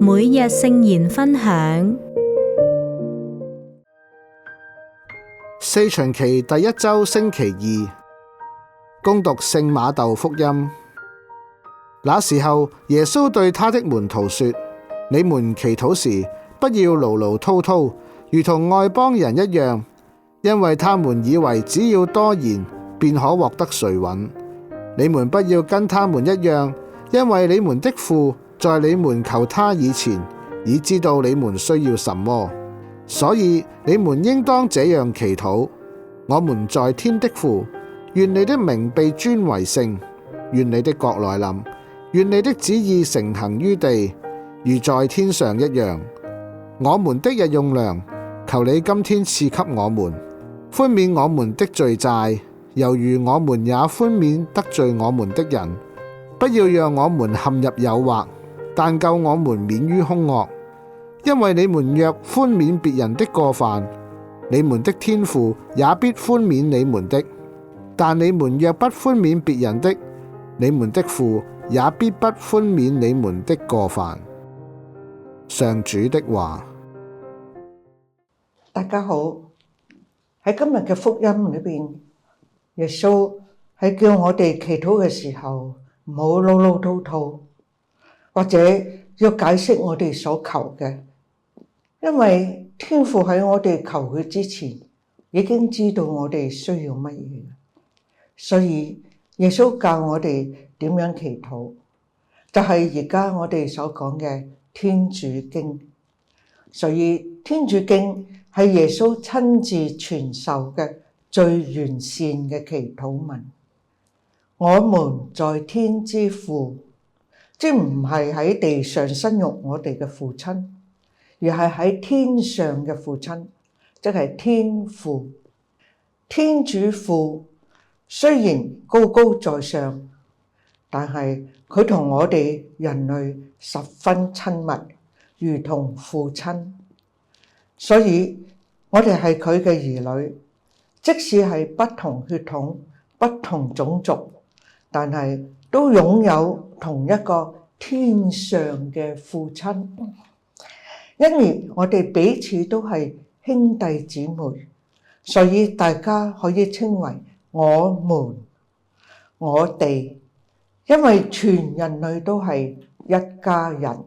每日聖言分享。四旬期第一周星期二，恭讀聖馬竇福音。那時候，耶穌對他的門徒說：你們祈禱時，不要嘮嘮叨叨，如同外邦人一樣，因為他們以為只要多言，便可獲得垂允。你們不要跟他們一樣，因為你們的父在你們求他以前，已知道你們需要什麼。所以你們應當這樣祈禱：我們在天的父，願你的名被尊為聖，願你的國來臨，願你的旨意承行於地，如在天上一樣。我們的日用糧，求你今天賜給我們，寬免我們的罪債，猶如我們也寬免得罪我們的人，不要讓我們陷入誘惑，但救我們免於兇惡。因為你們若寬免別人的過犯，你們的天父也必寬免你們的；但你們若不寬免別人的，你們的父也必不寬免你們的過犯。上主的話。大家好，喺今日嘅福音裏邊，耶穌係叫我哋祈禱嘅時候唔好嘮嘮叨叨，或者要解釋我哋所求嘅。因為天父喺我哋求佢之前，已經知道我哋需要乜嘢，所以耶穌教我哋點樣祈禱，就係而家我哋所講嘅天主經。所以天主經係耶穌親自傳授嘅最完善嘅祈禱文。我們在天之父，即唔係喺地上生育我哋嘅父親，而係喺天上嘅父親，即係天父。天主父雖然高高在上，但係佢同我哋人類十分親密，如同父親。所以我哋係佢嘅兒女，即使係不同血統、不同種族，但係都擁有同一個天上嘅父親。因而我哋彼此都係兄弟姊妹，所以大家可以稱為我們、我哋，因為全人類都係一家人。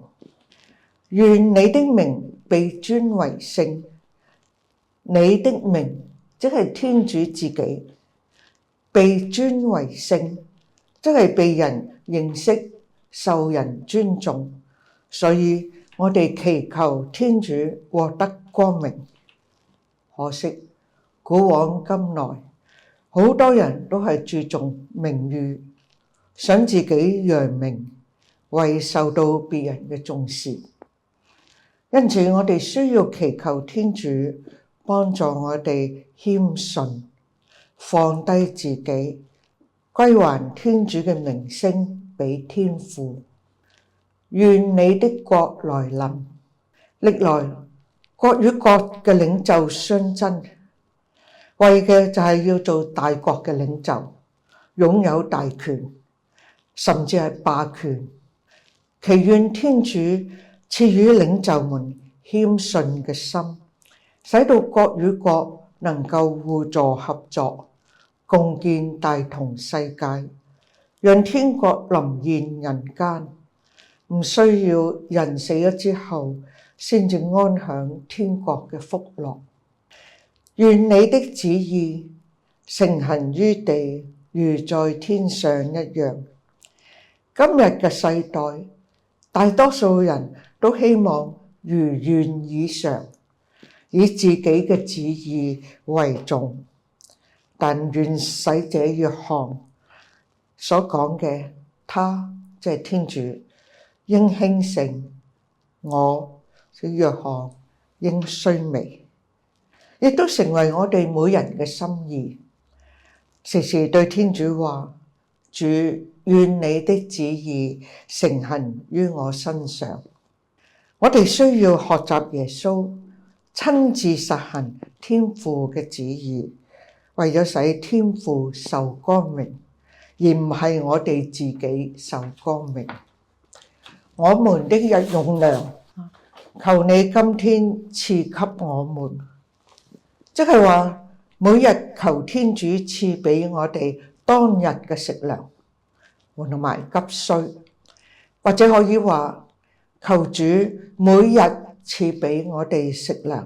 願你的名被尊為聖，你的名即係天主自己，被尊為聖，即係被人認識、受人尊重。所以我哋祈求天主獲得光榮。可惜古往今來，好多人都係注重名譽，想自己揚名，為受到別人嘅重視。因此我哋需要祈求天主幫助我哋謙遜，放低自己，歸還天主嘅名聲俾天父。願你的國來臨。歷來國與國嘅領袖相爭，為嘅就係要做大國嘅領袖，擁有大權，甚至係霸權。祈願天主賜予領袖們謙遜嘅心，使到國與國能夠互助合作，共建大同世界，讓天國臨現人間。唔需要人死咗之後先至安享天國嘅福樂。願你的旨意承行於地，如在天上一樣。今日嘅世代，大多數人都希望如願以償，以自己嘅旨意為重。但願洗者若翰所講嘅，他即係天主，應興盛，我即若翰應衰微，亦都成為我哋每人嘅心意。時時對天主話：主，願你的旨意承行於我身上。我哋需要學習耶穌，親自實行天父嘅旨意，為咗使天父受光榮，而唔係我哋自己受光榮。我們的日用糧，求你今天賜給我們，即係話每日求天主賜俾我哋當日嘅食糧，同埋急需，或者可以話求主每日賜俾我哋食糧，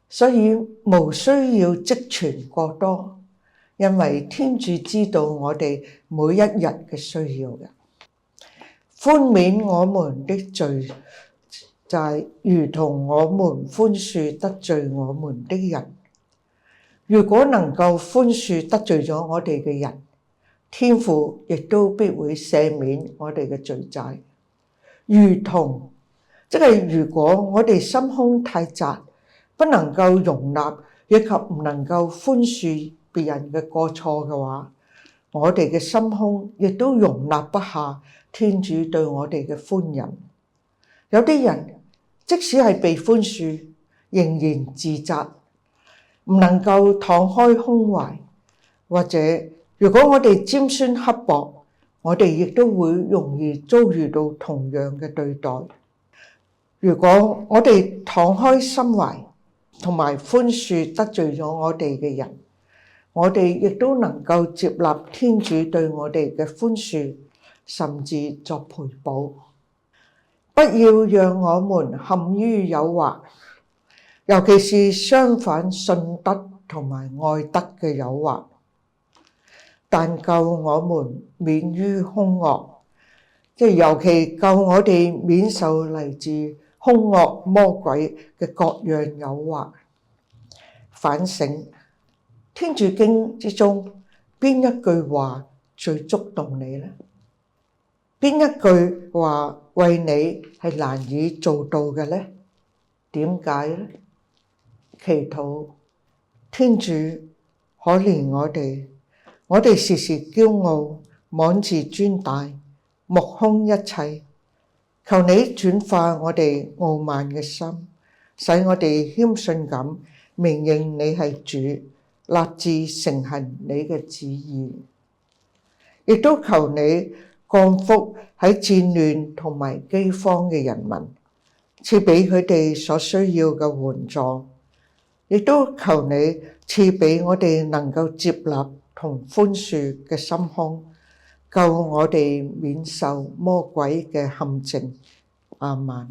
所以無需要積存過多，因為天主知道我哋每一日嘅需要嘅。寬免我們的罪債，如同我們寬恕得罪我們的人。如果能夠寬恕得罪咗我哋嘅人，天父亦都必會赦免我哋嘅罪債。如同，即係如果我哋心胸太窄，不能夠容納，以及唔能夠寬恕別人嘅過錯嘅話，我哋嘅心胸亦都容納不下天主對我哋嘅寬仁。有啲人即使係被寬恕，仍然自責，唔能夠敞開胸懷，或者如果我哋尖酸刻薄，我哋亦都會容易遭遇到同樣嘅對待。如果我哋敞開心懷，同埋寬恕得罪咗我哋嘅人，我哋亦都能夠接納天主對我哋嘅寬恕，甚至作賠補。不要讓我們陷於誘惑，尤其是相反信德同埋愛德嘅誘惑，但救我們免於兇惡，即係尤其救我哋免受嚟自兇惡魔鬼嘅各樣誘惑。反省天主經之中邊一句話最觸動你呢？邊一句話為你係難以做到嘅呢？點解呢？祈禱天主可憐我哋，我哋時時驕傲，妄自尊大，目空一切。求你轉化我哋傲慢嘅心，使我哋謙遜咁承認你係主，立志承行你嘅旨意。亦都求你降福喺戰亂同埋饑荒嘅人民，賜俾佢哋所需要嘅援助。亦都求你賜俾我哋能夠接納同寬恕嘅心胸，救我哋免受魔鬼嘅陷阱。阿們。